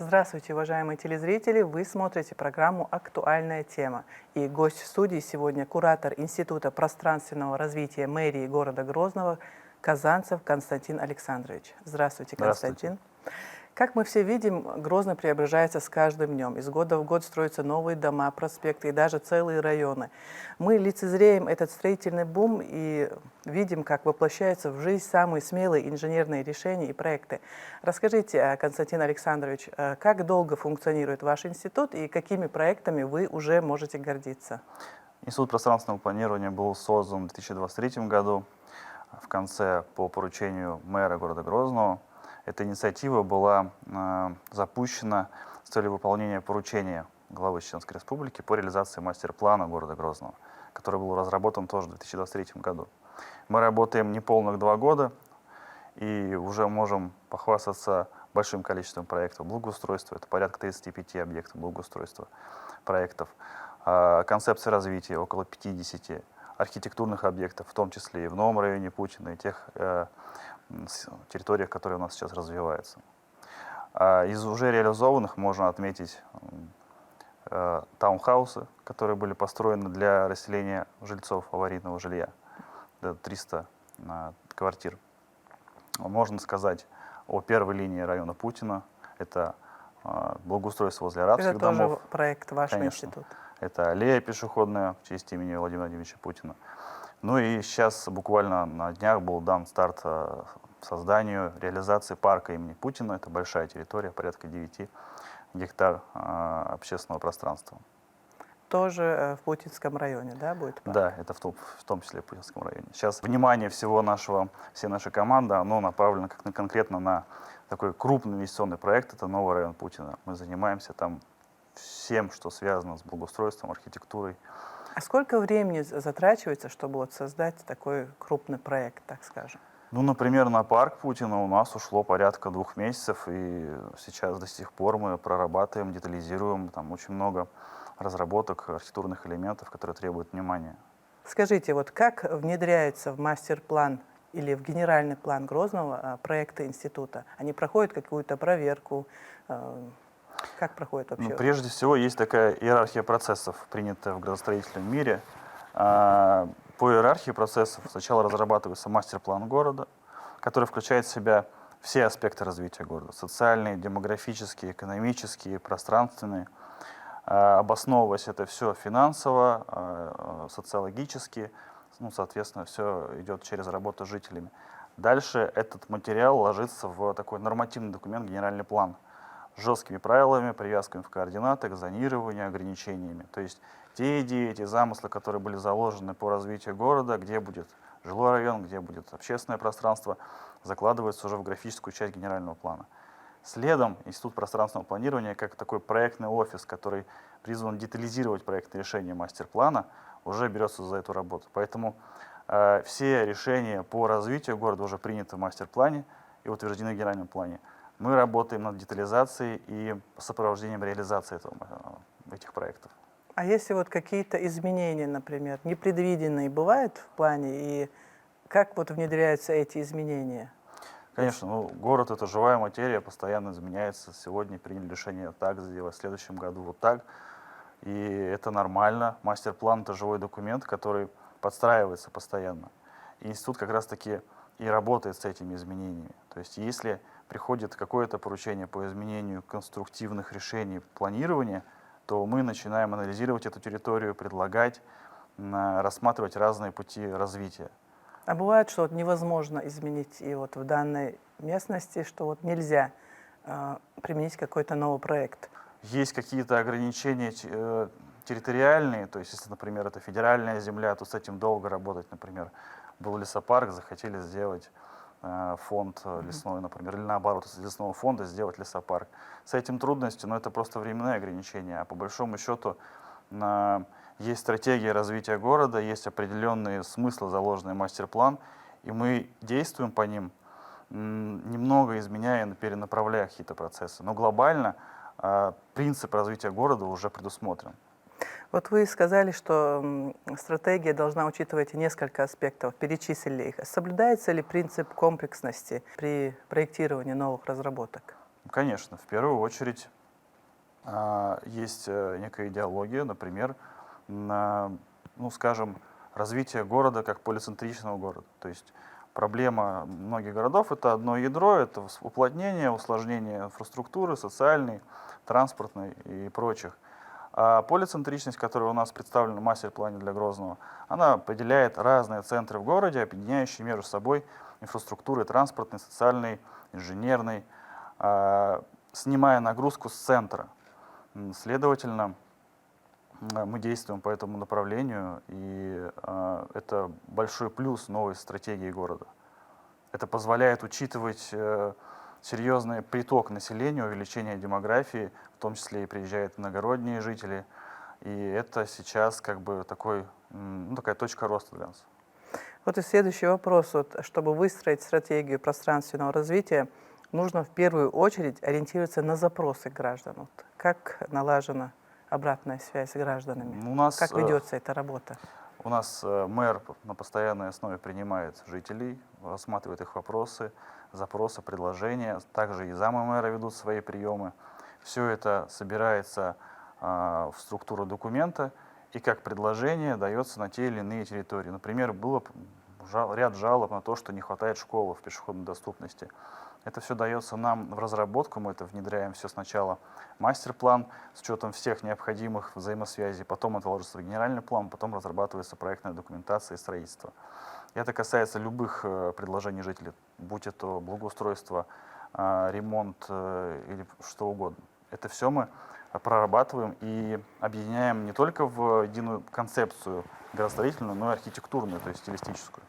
Здравствуйте, уважаемые телезрители! Вы смотрите программу «Актуальная тема». И гость в студии сегодня куратор Института пространственного развития мэрии города Грозного Казанцев Константин Александрович. Здравствуйте, Константин. Здравствуйте. Как мы все видим, Грозный преображается с каждым днем. Из года в год строятся новые дома, проспекты и даже целые районы. Мы лицезреем этот строительный бум и видим, как воплощаются в жизнь самые смелые инженерные решения и проекты. Расскажите, Константин Александрович, как долго функционирует ваш институт и какими проектами вы уже можете гордиться? Институт пространственного планирования был создан в 2023 году, в конце по поручению мэра города Грозного. Эта инициатива была запущена с целью выполнения поручения главы Чеченской Республики по реализации мастер-плана города Грозного, который был разработан тоже в 2023 году. Мы работаем неполных 2 года и уже можем похвастаться большим количеством проектов благоустройства. Это порядка 35 объектов благоустройства проектов. Концепции развития около 50 архитектурных объектов, в том числе и в новом районе Путина, и тех территориях, которые у нас сейчас развиваются. Из уже реализованных можно отметить таунхаусы, которые были построены для расселения жильцов аварийного жилья, 300 квартир. Можно сказать о первой линии района Путина, это благоустройство возле арабских домов. Это тоже проект вашего Конечно. института? Это аллея пешеходная в честь имени Владимира Владимировича Путина. Ну и сейчас буквально на днях был дан старт созданию, реализации парка имени Путина. Это большая территория, порядка 9 гектар общественного пространства. Тоже в Путинском районе, да, будет парк? Да, это в том числе в Путинском районе. Сейчас внимание всей нашей команды, оно направлено конкретно на такой крупный инвестиционный проект. Это новый район Путина. Мы занимаемся там всем, что связано с благоустройством, архитектурой. А сколько времени затрачивается, чтобы вот создать такой крупный проект, так скажем? Ну, например, на парк Путина у нас ушло порядка 2 месяцев, и сейчас до сих пор мы прорабатываем, детализируем, там очень много разработок архитектурных элементов, которые требуют внимания. Скажите, вот как внедряется в мастер-план или в генеральный план Грозного проекты института? Они проходят какую-то проверку? Как проходит вообще? Ну, прежде всего, есть такая иерархия процессов, принятая в градостроительном мире. По иерархии процессов сначала разрабатывается мастер-план города, который включает в себя все аспекты развития города. Социальные, демографические, экономические, пространственные. Обосновываясь это все финансово, социологически, ну, соответственно, все идет через работу с жителями. Дальше этот материал ложится в такой нормативный документ, генеральный план, с жесткими правилами, привязками в координатах, зонированием, ограничениями. То есть те идеи, те замыслы, которые были заложены по развитию города, где будет жилой район, где будет общественное пространство, закладываются уже в графическую часть генерального плана. Следом Институт пространственного планирования, как такой проектный офис, который призван детализировать проектные решения мастер-плана, уже берется за эту работу. Поэтому все решения по развитию города уже приняты в мастер-плане и утверждены в генеральном плане. Мы работаем над детализацией и сопровождением реализации этих проектов. А если вот какие-то изменения, например, непредвиденные бывают в плане, и как вот внедряются эти изменения? Конечно, ну, город — это живая материя, постоянно изменяется. Сегодня приняли решение так сделать, в следующем году вот так. И это нормально. Мастер-план — это живой документ, который подстраивается постоянно. И институт как раз-таки и работает с этими изменениями. То есть если приходит какое-то поручение по изменению конструктивных решений планирования, то мы начинаем анализировать эту территорию, предлагать, рассматривать разные пути развития. А бывает, что вот невозможно изменить и вот в данной местности, что вот нельзя применить какой-то новый проект? Есть какие-то ограничения территориальные, то есть если, например, это федеральная земля, то с этим долго работать. Например, был лесопарк, захотели сделать фонд лесной, например, или наоборот, из лесного фонда сделать лесопарк. С этим трудности, но это просто временные ограничения, а по большому счету есть стратегия развития города, есть определенные смыслы, заложенные в мастер-план, и мы действуем по ним, немного изменяя, перенаправляя какие-то процессы. Но глобально принцип развития города уже предусмотрен. Вот вы сказали, что стратегия должна учитывать несколько аспектов, перечислили их. Соблюдается ли принцип комплексности при проектировании новых разработок? Конечно, в первую очередь есть некая идеология, например, ну, скажем, развитие города как полицентричного города. То есть проблема многих городов — это одно ядро, это уплотнение, усложнение инфраструктуры, социальной, транспортной и прочих. А полицентричность, которая у нас представлена в мастер-плане для Грозного, она поделяет разные центры в городе, объединяющие между собой инфраструктуры транспортной, социальной, инженерной, снимая нагрузку с центра. Следовательно, мы действуем по этому направлению, и это большой плюс новой стратегии города. Это позволяет учитывать серьезный приток населения, увеличение демографии, в том числе и приезжают иногородние жители, и это сейчас как бы такая точка роста для нас. Вот и следующий вопрос. Вот, чтобы выстроить стратегию пространственного развития, нужно в первую очередь ориентироваться на запросы граждан. Вот, как налажена обратная связь с гражданами? Как ведется эта работа? У нас мэр на постоянной основе принимает жителей, рассматривает их вопросы, запросы, предложения. Также и замы мэра ведут свои приемы. Все это собирается в структуру документа и как предложение дается на те или иные территории. Например, было ряд жалоб на то, что не хватает школы в пешеходной доступности. Это все дается нам в разработку, мы это внедряем все сначала мастер-план с учетом всех необходимых взаимосвязей, потом это ложится в генеральный план, потом разрабатывается проектная документация и строительство. И это касается любых предложений жителей, будь это благоустройство, ремонт или что угодно. Это все мы прорабатываем и объединяем не только в единую концепцию градостроительную, но и архитектурную, то есть стилистическую.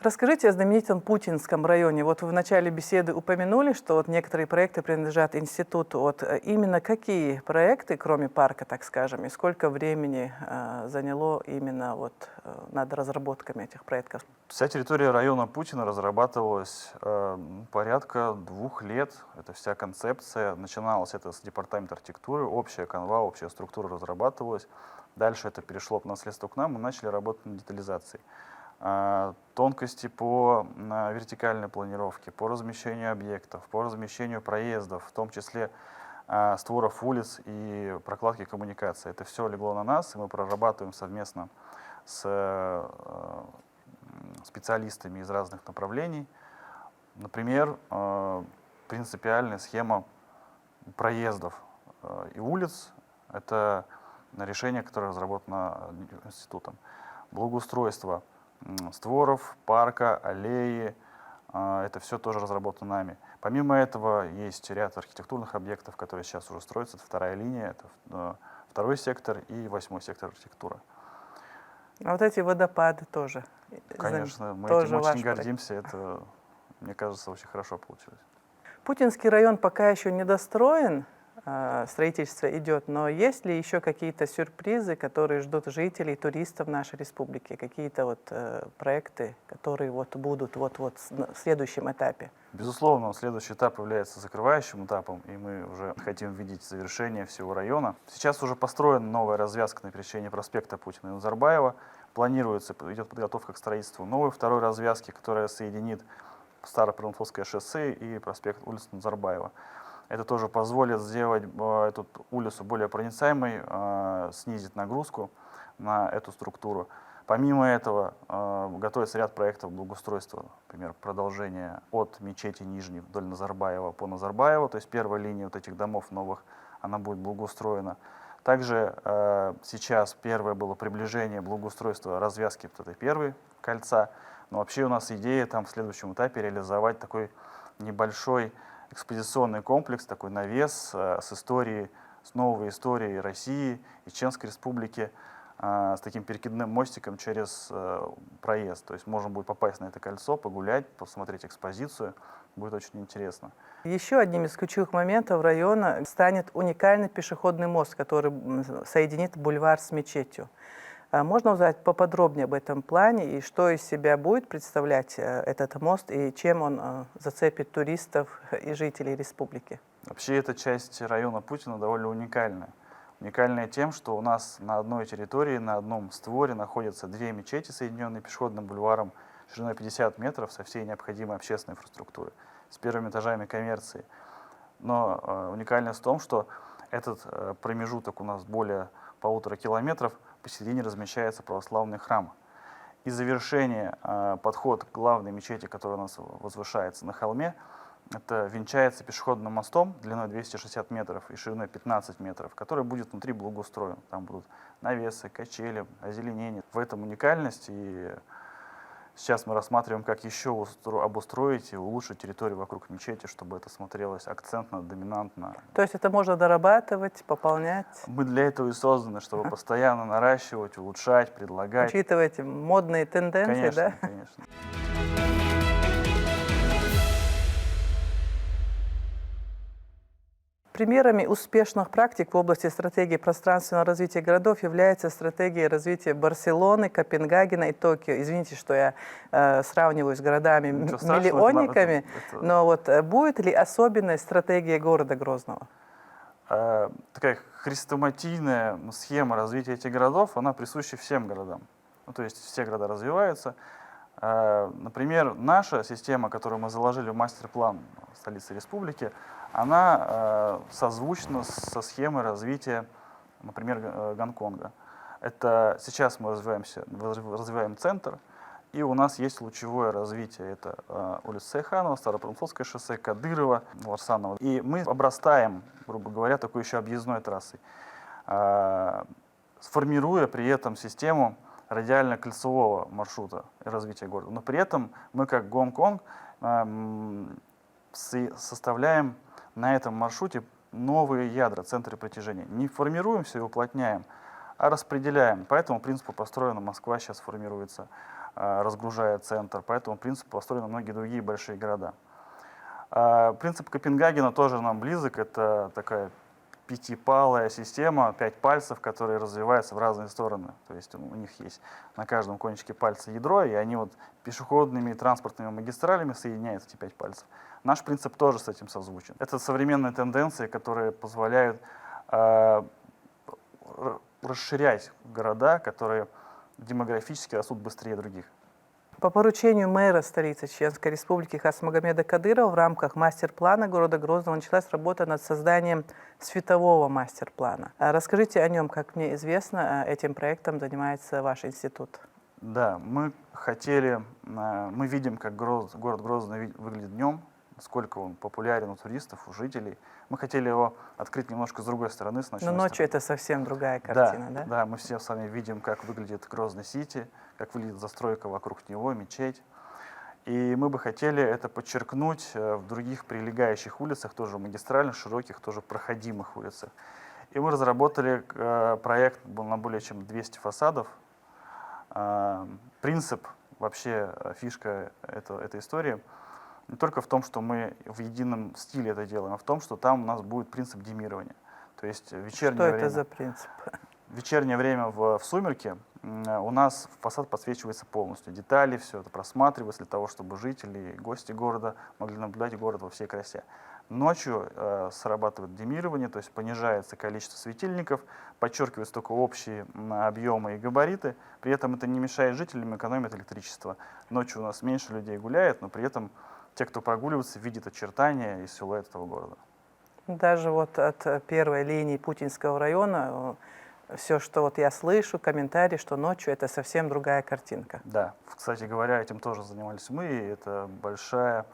Расскажите о знаменитом Путинском районе. Вот вы в начале беседы упомянули, что вот некоторые проекты принадлежат институту. Вот именно какие проекты, кроме парка, так скажем, и сколько времени заняло именно вот над разработками этих проектов? Вся территория района Путина разрабатывалась порядка 2 лет. Это вся концепция. Начиналось это с департамента архитектуры, общая канва, общая структура разрабатывалась. Дальше это перешло по наследству к нам, мы начали работать над детализацией. Тонкости по вертикальной планировке, по размещению объектов, по размещению проездов, в том числе створов улиц и прокладки коммуникаций. Это все легло на нас, и мы прорабатываем совместно с специалистами из разных направлений. Например, принципиальная схема проездов и улиц — это решение, которое разработано институтом. Благоустройство створов, парка, аллеи, это все тоже разработано нами. Помимо этого есть ряд архитектурных объектов, которые сейчас уже строятся. Это 2-я линия, это 2-й сектор и 8-й сектор архитектуры. А вот эти водопады тоже? Конечно, мы тоже этим очень гордимся. Это, мне кажется, очень хорошо получилось. Путинский район пока еще не достроен, строительство идет, но есть ли еще какие-то сюрпризы, которые ждут жителей, туристов нашей республики, какие-то вот проекты, которые вот будут вот-вот в следующем этапе? Безусловно, следующий этап является закрывающим этапом, и мы уже хотим видеть завершение всего района. Сейчас уже построена новая развязка на пересечении проспекта Путина и Назарбаева. Планируется, идет подготовка к строительству новой 2-й развязки, которая соединит Старопруденковское шоссе и проспект улицы Назарбаева. Это тоже позволит сделать эту улицу более проницаемой, снизить нагрузку на эту структуру. Помимо этого, готовится ряд проектов благоустройства, например, продолжение от мечети Нижней вдоль Назарбаева по Назарбаева, то есть 1-я линия вот этих домов новых, она будет благоустроена. Также сейчас первое было приближение благоустройства развязки вот этой 1-й кольца, но вообще у нас идея там в следующем этапе реализовать такой небольшой экспозиционный комплекс, такой навес с историей, с новой историей России и Чеченской Республики, с таким перекидным мостиком через проезд. То есть можно будет попасть на это кольцо, погулять, посмотреть экспозицию. Будет очень интересно. Еще одним из ключевых моментов района станет уникальный пешеходный мост, который соединит бульвар с мечетью. Можно узнать поподробнее об этом плане и что из себя будет представлять этот мост и чем он зацепит туристов и жителей республики? Вообще эта часть района Путина довольно уникальная. Уникальная тем, что у нас на одной территории, на одном створе находятся 2 мечети, соединенные пешеходным бульваром, шириной 50 метров со всей необходимой общественной инфраструктурой, с первыми этажами коммерции. Но уникальность в том, что этот промежуток у нас более 1,5 километров, посередине размещается православный храм. И завершение, подход к главной мечети, которая у нас возвышается на холме, это венчается пешеходным мостом длиной 260 метров и шириной 15 метров, который будет внутри благоустроен. Там будут навесы, качели, озеленение. В этом уникальность. И сейчас мы рассматриваем, как еще обустроить и улучшить территорию вокруг мечети, чтобы это смотрелось акцентно, доминантно. То есть это можно дорабатывать, пополнять? Мы для этого и созданы, чтобы постоянно наращивать, улучшать, предлагать. Учитываете модные тенденции, Конечно, да? конечно. Примерами успешных практик в области стратегии пространственного развития городов является стратегия развития Барселоны, Копенгагена и Токио. Извините, что я сравниваю с городами Ничего страшного, миллионниками, это- но вот будет ли особенная стратегия города Грозного? Такая хрестоматийная схема развития этих городов, она присуща всем городам. Ну, то есть все города развиваются. Например, наша система, которую мы заложили в мастер-план столицы республики, она созвучна со схемой развития, например, Гонконга. Это сейчас мы развиваем центр, и у нас есть лучевое развитие. Это улица Сайханова, Старопромысловское шоссе, Кадырова, Ларсанова. И мы обрастаем, грубо говоря, такой еще объездной трассой, сформируя при этом систему радиально-кольцевого маршрута развития города. Но при этом мы, как Гонконг, составляем на этом маршруте новые ядра, центры притяжения. Не формируем все и уплотняем, а распределяем. По этому принципу построена Москва, сейчас формируется, разгружая центр. По этому принципу построены многие другие большие города. Принцип Копенгагена тоже нам близок. Это такая пятипалая система, 5 пальцев, которые развиваются в разные стороны. То есть у них есть на каждом кончике пальца ядро, и они вот пешеходными и транспортными магистралями соединяют эти 5 пальцев. Наш принцип тоже с этим созвучен. Это современные тенденции, которые позволяют расширять города, которые демографически растут быстрее других. По поручению мэра столицы Чеченской Республики Хасмагомеда Кадырова в рамках мастер-плана города Грозного началась работа над созданием светового мастер-плана. Расскажите о нем. Как мне известно, этим проектом занимается ваш институт. Да, мы видим, как город Грозный выглядит днем, насколько он популярен у туристов, у жителей. Мы хотели его открыть немножко с другой стороны, с ночной Но ночью стороны. это совсем другая картина, да? Да, мы все с вами видим, как выглядит Грозный-Сити, как выглядит застройка вокруг него, мечеть. И мы бы хотели это подчеркнуть в других прилегающих улицах, тоже магистральных, широких, тоже проходимых улицах. И мы разработали проект на более чем 200 фасадов. Принцип, вообще фишка этой истории не только в том, что мы в едином стиле это делаем, а в том, что там у нас будет принцип демирования. То есть вечернее Что это за принцип? В вечернее время в сумерки у нас фасад подсвечивается полностью. Детали, все это просматривается для того, чтобы жители и гости города могли наблюдать город во всей красе. Ночью срабатывает демирование, то есть понижается количество светильников, подчеркиваются только общие объемы и габариты. При этом это не мешает жителям, экономит электричество. Ночью у нас меньше людей гуляет, но при этом те, кто прогуливается, видят очертания и силуэт этого города. Даже вот от первой линии Путинского района все, что вот я слышу, комментарии, что ночью это совсем другая картинка. Да, кстати говоря, этим тоже занимались мы, и это большая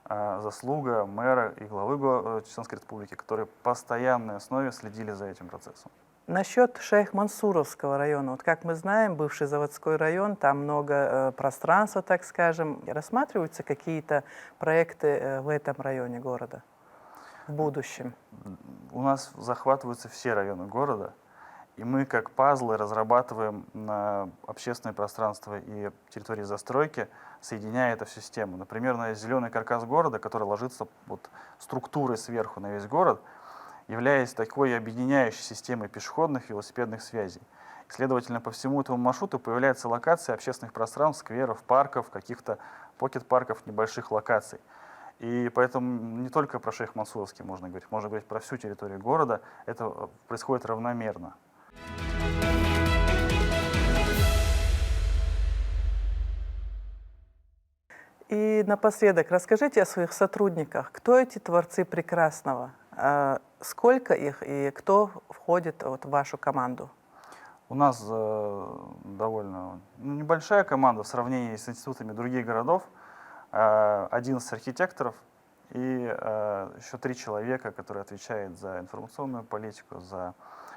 заслуга мэра и главы Чеченской Республики, которые в постоянной основе следили за этим процессом. Насчет Шейх-Мансуровского района. Вот как мы знаем, бывший заводской район, там много пространства, так скажем. Рассматриваются какие-то проекты в этом районе города в будущем? У нас захватываются все районы города, и мы как пазлы разрабатываем на общественное пространство и территории застройки, соединяя это в систему. Например, на зеленый каркас города, который ложится вот структурой сверху на весь город, являясь такой объединяющей системой пешеходных и велосипедных связей. Следовательно, по всему этому маршруту появляются локации общественных пространств, скверов, парков, каких-то покет-парков, небольших локаций. И поэтому не только про Шейх-Мансуровский можно говорить про всю территорию города. Это происходит равномерно. И напоследок, расскажите о своих сотрудниках. Кто эти творцы прекрасного? Сколько их и кто входит вот в вашу команду? У нас довольно небольшая команда в сравнении с институтами других городов. 11 архитекторов и еще 3 человека, которые отвечают за информационную политику, за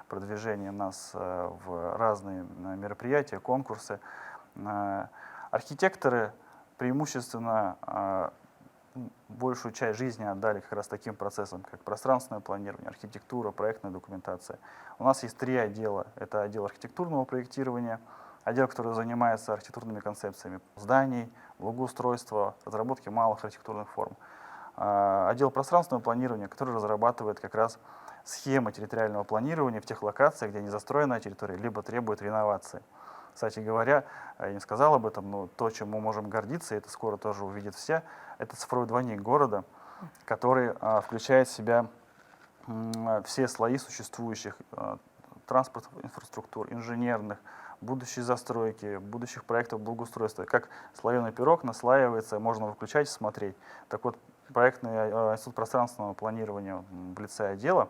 продвижение нас в разные мероприятия, конкурсы. Архитекторы преимущественно большую часть жизни отдали как раз таким процессам, как пространственное планирование, архитектура, проектная документация. У нас есть 3 отдела. Это отдел архитектурного проектирования, отдел, который занимается архитектурными концепциями зданий, благоустройства, разработки малых архитектурных форм. Отдел пространственного планирования, который разрабатывает как раз схемы территориального планирования в тех локациях, где не застроенная территория, либо требует реновации. Кстати говоря, я не сказал об этом, но то, чем мы можем гордиться, и это скоро тоже увидят все, это цифровой двойник города, который включает в себя все слои существующих транспортных инфраструктур, инженерных, будущей застройки, будущих проектов благоустройства. Как слоеный пирог наслаивается, можно выключать и смотреть. Так вот, проектный институт пространственного планирования в лице отдела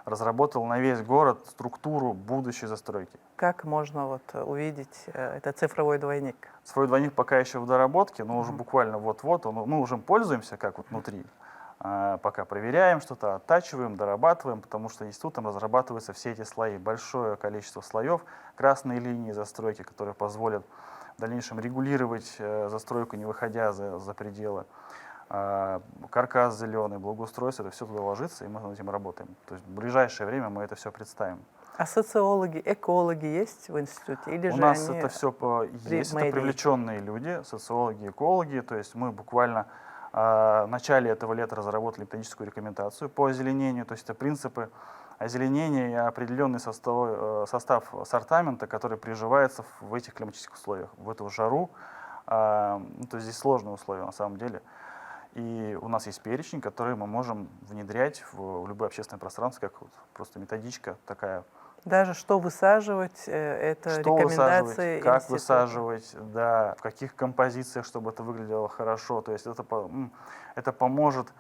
разработал на весь город структуру будущей застройки. Как можно вот увидеть этот цифровой двойник? Цифровой двойник пока еще в доработке, но уже буквально вот-вот, мы уже пользуемся как вот внутри. Пока проверяем что-то, оттачиваем, дорабатываем, потому что институтом разрабатываются все эти слои. Большое количество слоев, красные линии застройки, которые позволят в дальнейшем регулировать застройку, не выходя за пределы. Каркас зеленый, благоустройство, это все туда ложится, и мы над этим работаем. То есть в ближайшее время мы это все представим. А социологи, экологи есть в институте? Или У же нас они это все есть, это привлеченные люди, социологи, экологи. То есть мы буквально в начале этого лета разработали методическую рекомендацию по озеленению. То есть это принципы озеленения и определенный состав ассортамента, который приживается в этих климатических условиях, в эту жару. То есть здесь сложные условия на самом деле. И у нас есть перечень, который мы можем внедрять в любое общественное пространство, как вот просто методичка такая. Даже что высаживать, это Что рекомендации высаживать, как института. высаживать, да, в каких композициях, чтобы это выглядело хорошо. То есть это поможет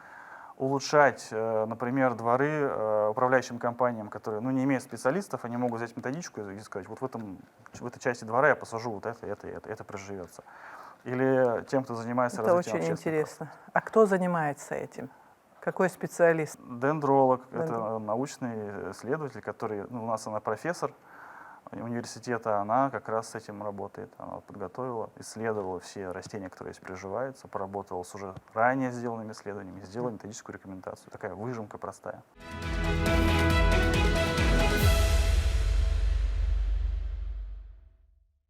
улучшать, например, дворы управляющим компаниям, которые не имеют специалистов, они могут взять методичку и сказать, вот в этой части двора я посажу вот это приживется. Или тем, кто занимается Это развитием очень общественного интересно. А кто занимается этим? Какой специалист? Дендролог — это научный исследователь, который, у нас она профессор университета, она как раз с этим работает. Она подготовила, исследовала все растения, которые здесь приживаются, поработала с уже ранее сделанными исследованиями, сделала методическую рекомендацию. Такая выжимка простая.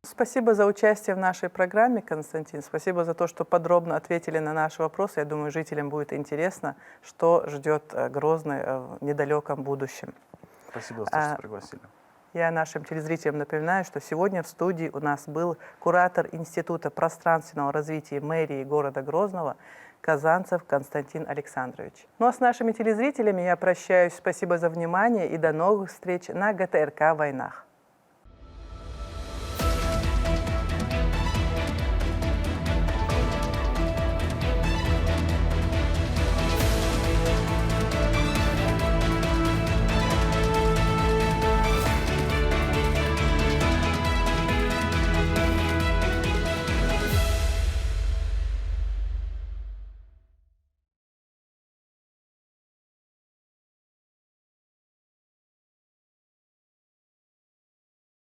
Спасибо за участие в нашей программе, Константин. Спасибо за то, что подробно ответили на наши вопросы. Я думаю, жителям будет интересно, что ждет Грозный в недалеком будущем. Спасибо за то, что пригласили. Я нашим телезрителям напоминаю, что сегодня в студии у нас был куратор Института пространственного развития мэрии города Грозного Казанцев Константин Александрович. Ну а с нашими телезрителями я прощаюсь. Спасибо за внимание и до новых встреч на ГТРК «Войнах».